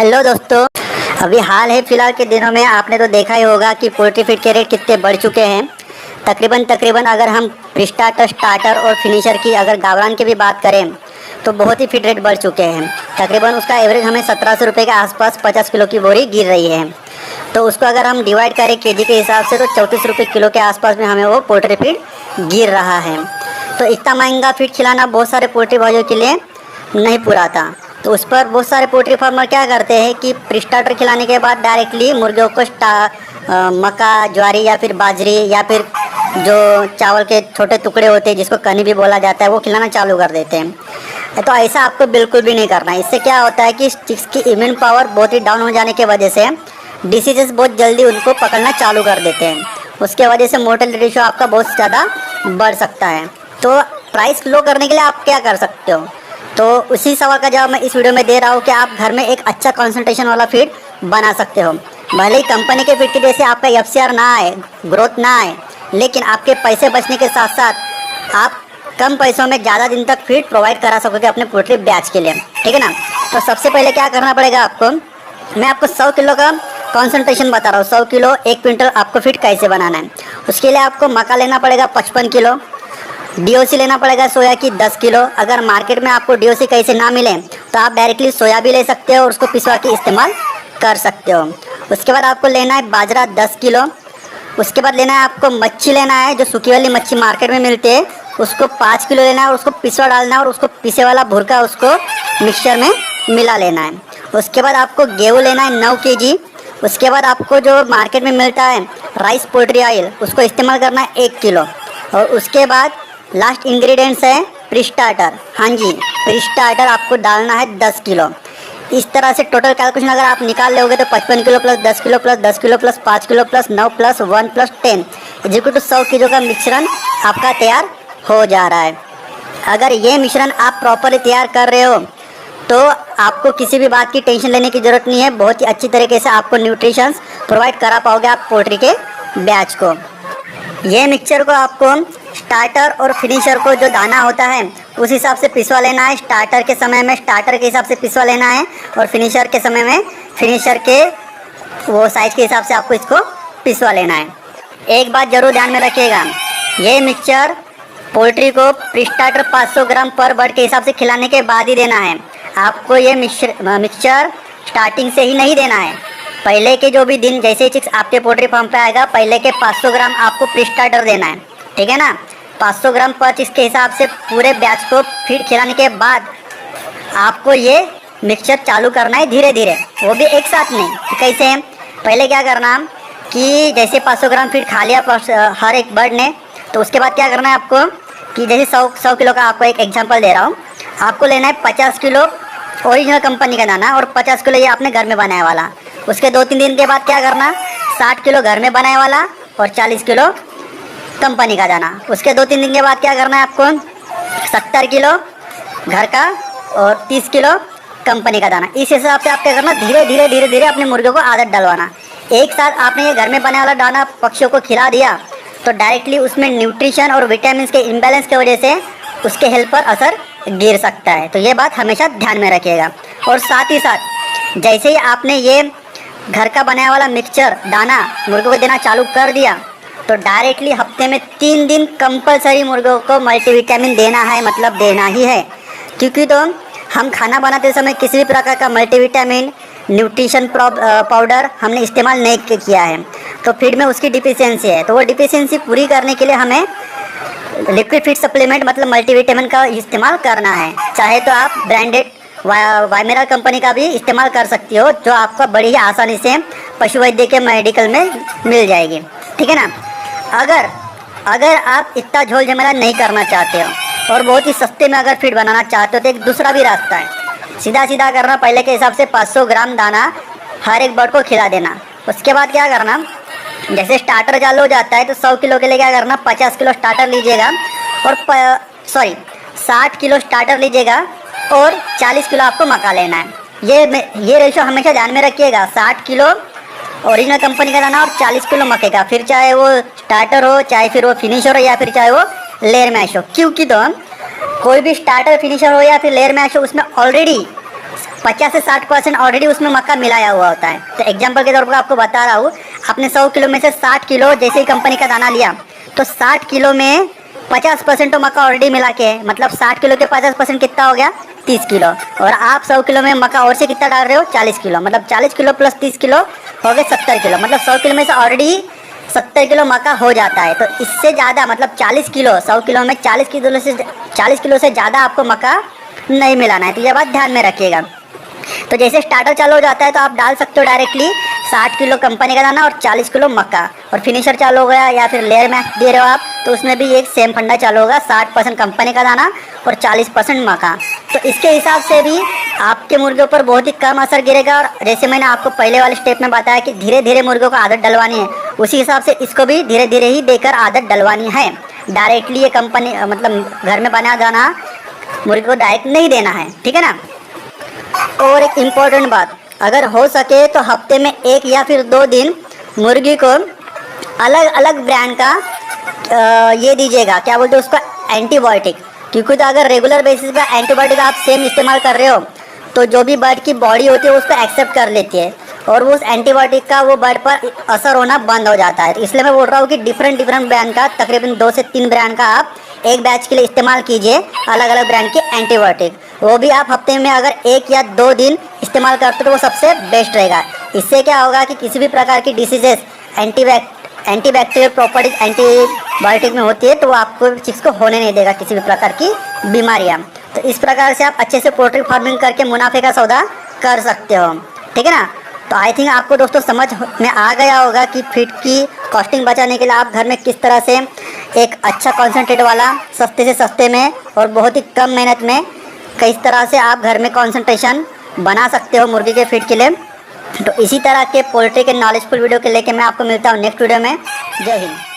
Hello दोस्तों, अभी हाल है फिलहाल के दिनों में आपने तो देखा ही होगा कि पोल्ट्री फीड के रेट कितने बढ़ चुके हैं। तकरीबन अगर हम स्टार्टर स्टार्टर और फिनिशर की अगर गावरान की भी बात करें तो बहुत ही फीड रेट बढ़ चुके हैं। तकरीबन उसका एवरेज हमें 1700 रुपये के आसपास 50 किलो की बोरी गिर रही है। तो उसको अगर हम डिवाइड करें केजी के हिसाब से तो 34 रुपये किलो के आसपास में हमें वो पोल्ट्री फीड गिर रहा है। तो इतना महंगा फीड खिलाना बहुत सारे पोल्ट्री भाइयों के लिए नहीं पूरा था। तो उस पर बहुत सारे पोल्ट्री फार्मर क्या करते हैं कि प्री स्टार्टर खिलाने के बाद डायरेक्टली मुर्गियों को मक्का, ज्वारी या फिर बाजरी या फिर जो चावल के छोटे टुकड़े होते हैं जिसको कनी भी बोला जाता है वो खिलाना चालू कर देते हैं। तो ऐसा आपको बिल्कुल भी नहीं करना है। इससे क्या होता है कि चिक्स की इम्यून पावर बहुत ही डाउन हो जाने की वजह से डिसीजेस बहुत जल्दी उनको पकड़ना चालू कर देते हैं। उसके वजह से मोर्टेलिटी रेशियो आपका बहुत ज़्यादा बढ़ सकता है। तो प्राइस लो करने के लिए आप क्या कर सकते हो? तो उसी सवाल का जवाब मैं इस वीडियो में दे रहा हूँ कि आप घर में एक अच्छा कंसंट्रेशन वाला फीड बना सकते हो। भले ही कंपनी के फीड के जैसे आपका एफसीआर ना आए, ग्रोथ ना आए, लेकिन आपके पैसे बचने के साथ साथ आप कम पैसों में ज़्यादा दिन तक फीड प्रोवाइड करा सकोगे अपने पोल्ट्री बैच के लिए। ठीक है ना? तो सबसे पहले क्या करना पड़ेगा आपको, मैं आपको 100 किलो का कॉन्सेंट्रेशन बता रहा हूँ। 100 किलो 1 क्विंटल आपको फीड कैसे बनाना है। उसके लिए आपको मक्का लेना पड़ेगा 55 किलो, डीओसी लेना पड़ेगा सोया की 10 किलो। अगर मार्केट में आपको डीओसी कैसे ना मिले तो आप डायरेक्टली सोया भी ले सकते हो और उसको पिसवा के इस्तेमाल कर सकते हो। उसके बाद आपको लेना है बाजरा 10 किलो। उसके बाद लेना है आपको मच्छी लेना है, जो सूखी वाली मच्छी मार्केट में मिलती है उसको 5 किलो लेना है और उसको पिसवा डालना है और उसको पीसे वाला भुरका उसको मिक्सचर में मिला लेना है। उसके बाद आपको गेहूँ लेना है 9 केजी। उसके बाद आपको जो मार्केट में मिलता है राइस पोल्ट्री ऑयल उसको इस्तेमाल करना है 1 किलो। और उसके बाद लास्ट इंग्रेडिएंट्स है प्री स्टार्टर। हाँ जी, प्री स्टार्टर आपको डालना है 10 किलो। इस तरह से टोटल कैलकुलेशन अगर आप निकाल लोगे तो 55 kilo plus 10 kilo plus 10 kilo plus 5 kilo plus 9 plus 1 plus 10 equal to 100 kilo का मिश्रण आपका तैयार हो जा रहा है। अगर ये मिश्रण आप प्रॉपरली तैयार कर रहे हो तो आपको किसी भी बात की टेंशन लेने की ज़रूरत नहीं है। बहुत ही अच्छी तरीके से आपको न्यूट्रिशंस प्रोवाइड करा पाओगे आप पोल्ट्री के बैच को। ये मिक्सचर को आपको स्टार्टर और फिनिशर को जो दाना होता है उस हिसाब से पिसवा लेना है। स्टार्टर के समय में स्टार्टर के हिसाब से पिसवा लेना है और फिनिशर के समय में फिनिशर के वो साइज के हिसाब से आपको इसको पिसवा लेना है। एक बात ज़रूर ध्यान में रखिएगा, ये मिक्सचर पोल्ट्री को प्री स्टार्टर 500 ग्राम पर बर्ड के हिसाब से खिलाने के बाद ही देना है। आपको ये मिक्सचर स्टार्टिंग से ही नहीं देना है। पहले के जो भी दिन जैसे ही चिक्स आपके पोल्ट्री फार्म पे आएगा पहले के 500 ग्राम आपको प्री स्टार्टर देना है। ठीक है ना? 500 ग्राम पर चिक्स के हिसाब से पूरे बैच को फीड खिलाने के बाद आपको ये मिक्सचर चालू करना है धीरे धीरे, वो भी एक साथ नहीं। कैसे? पहले क्या करना कि जैसे 500 ग्राम फीड खा लिया हर एक बर्ड ने, तो उसके बाद क्या करना है आपको कि जैसे 100 किलो का आपको एक एग्जांपल दे रहा हूँ। आपको लेना है 50 किलो ओरिजिनल कंपनी का दाना और 50 किलो ये आपने घर में बनाने वाला। उसके 2-3 दिन के बाद क्या करना, 60 किलो घर में बनाने वाला और 40 किलो कंपनी का दाना। उसके 2-3 दिन के बाद क्या करना है आपको, 70 किलो घर का और 30 किलो कंपनी का दाना। इस हिसाब से आप क्या करना, धीरे धीरे अपने मुर्गियों को आदत डलवाना। एक साथ आपने ये घर में बनाने वाला दाना पक्षियों को खिला दिया तो डायरेक्टली उसमें न्यूट्रिशन और विटामिन के इम्बैलेंस की वजह से उसके हेल्थ पर असर गिर सकता है। तो ये बात हमेशा ध्यान में रखिएगा। और साथ ही साथ जैसे ही आपने ये घर का बनाया वाला मिक्सचर दाना मुर्गों को देना चालू कर दिया तो डायरेक्टली हफ्ते में 3 दिन कंपलसरी मुर्गों को मल्टीविटामिन देना है, मतलब देना ही है। क्योंकि तो हम खाना बनाते समय किसी भी प्रकार का मल्टीविटामिन न्यूट्रिशन पाउडर हमने इस्तेमाल नहीं किया है तो फीड में उसकी डिफिशियंसी है। तो वो डिफिशियंसी पूरी करने के लिए हमें लिक्विड फीड सप्लीमेंट मतलब मल्टीविटामिन का इस्तेमाल करना है। चाहे तो आप ब्रांडेड वाइमेरा कंपनी का भी इस्तेमाल कर सकती हो, जो आपको बड़ी ही आसानी से पशु वैद्य के मेडिकल में मिल जाएगी। ठीक है ना? अगर आप इतना झोल झमेला नहीं करना चाहते हो और बहुत ही सस्ते में अगर फीड बनाना चाहते हो तो एक दूसरा भी रास्ता है। सीधा करना, पहले के हिसाब से 500 ग्राम दाना हर एक बर्ड को खिला देना। उसके बाद क्या करना, जैसे स्टार्टर चालू हो जाता है तो 100 किलो के लिए क्या करना, 50 किलो स्टार्टर लीजिएगा और 60 किलो स्टार्टर लीजिएगा और 40 किलो आपको मक्का लेना है। ये रेशो हमेशा ध्यान में रखिएगा, 60 किलो ओरिजिनल कंपनी का दाना और 40 किलो मक्के का, फिर चाहे वो स्टार्टर हो, चाहे फिर वो फिनिशर हो या फिर चाहे वो लेयर मैश हो। क्योंकि तो कोई भी स्टार्टर फिनिशर हो या फिर लेयर मैश हो उसमें ऑलरेडी 50 से 60% ऑलरेडी उसमें मक्का मिलाया हुआ होता है। तो एग्जाम्पल के तौर पर आपको बता रहा हूँ, आपने 100 किलो में से 60 किलो जैसे ही कंपनी का दाना लिया, तो 60 किलो में 50% तो मक्का ऑलरेडी मिला के है, मतलब 60 किलो के 50% कितना हो गया, 30 किलो। और आप 100 किलो में मक्का और से कितना डाल रहे हो, 40 किलो, मतलब 40 किलो प्लस 30 किलो हो गए 70 किलो, मतलब 100 किलो में से ऑलरेडी 70 किलो मक्का हो जाता है। तो इससे ज़्यादा मतलब 40 किलो, 100 किलो में 40 किलो से ज़्यादा आपको मक्का नहीं मिलाना है। तो ये बात ध्यान में रखिएगा। तो जैसे स्टार्टर चालू हो जाता है तो आप डाल सकते हो डायरेक्टली 60 किलो कंपनी का दाना और 40 किलो मक्का। और फिनिशर चालू हो गया या फिर लेयर मैक्स दे रहे हो आप, तो उसमें भी एक सेम फंडा चालू होगा, 60% कंपनी का दाना और 40% मक्का। तो इसके हिसाब से भी आपके मुर्गियों पर बहुत ही कम असर गिरेगा। और जैसे मैंने आपको पहले वाले स्टेप में बताया कि धीरे धीरे मुर्गियों को आदत डलवानी है, उसी हिसाब से इसको भी धीरे धीरे ही देकर आदत डलवानी है। डायरेक्टली ये कंपनी मतलब घर में बना दाना मुर्गी को डायरेक्ट नहीं देना है, ठीक है ना। और एक इम्पॉर्टेंट बात, अगर हो सके तो हफ्ते में 1 या फिर 2 दिन मुर्गी को अलग अलग ब्रांड का ये दीजिएगा, क्या बोलते हैं उसको, एंटीबायोटिक। क्योंकि तो अगर रेगुलर बेसिस पे एंटीबायोटिक आप सेम इस्तेमाल कर रहे हो तो जो भी बर्ड की बॉडी होती है उसको एक्सेप्ट कर लेती है और वो उस एंटीबायोटिक का वो बर्ड पर असर होना बंद हो जाता है। तो इसलिए मैं बोल रहा हूँ कि डिफरेंट ब्रांड का, तकरीबन 2 से 3 ब्रांड का आप एक बैच के लिए इस्तेमाल कीजिए, अलग अलग ब्रांड के एंटीबायोटिक। वो भी आप हफ्ते में अगर 1 या 2 दिन इस्तेमाल करते हो तो वो सबसे बेस्ट रहेगा। इससे क्या होगा कि किसी भी प्रकार की डिसीजेस एंटीबैक्टीरियल प्रॉपर्टीज एंटीबायोटिक में होती है तो वो आपको चिक्स को होने नहीं देगा किसी भी प्रकार की बीमारियाँ। तो इस प्रकार से आप अच्छे से पोल्ट्री फार्मिंग करके मुनाफे का सौदा कर सकते हो, ठीक है ना। तो आई थिंक आपको दोस्तों समझ में आ गया होगा कि फीड की कॉस्टिंग बचाने के लिए आप घर में किस तरह से एक अच्छा कॉन्सेंट्रेट वाला सस्ते से सस्ते में और बहुत ही कम मेहनत में किस तरह से आप घर में कॉन्सेंट्रेशन बना सकते हो मुर्गी के फीड के लिए। तो इसी तरह के पोल्ट्री के नॉलेजफुल वीडियो के लेके मैं आपको मिलता हूँ नेक्स्ट वीडियो में। जय हिंद।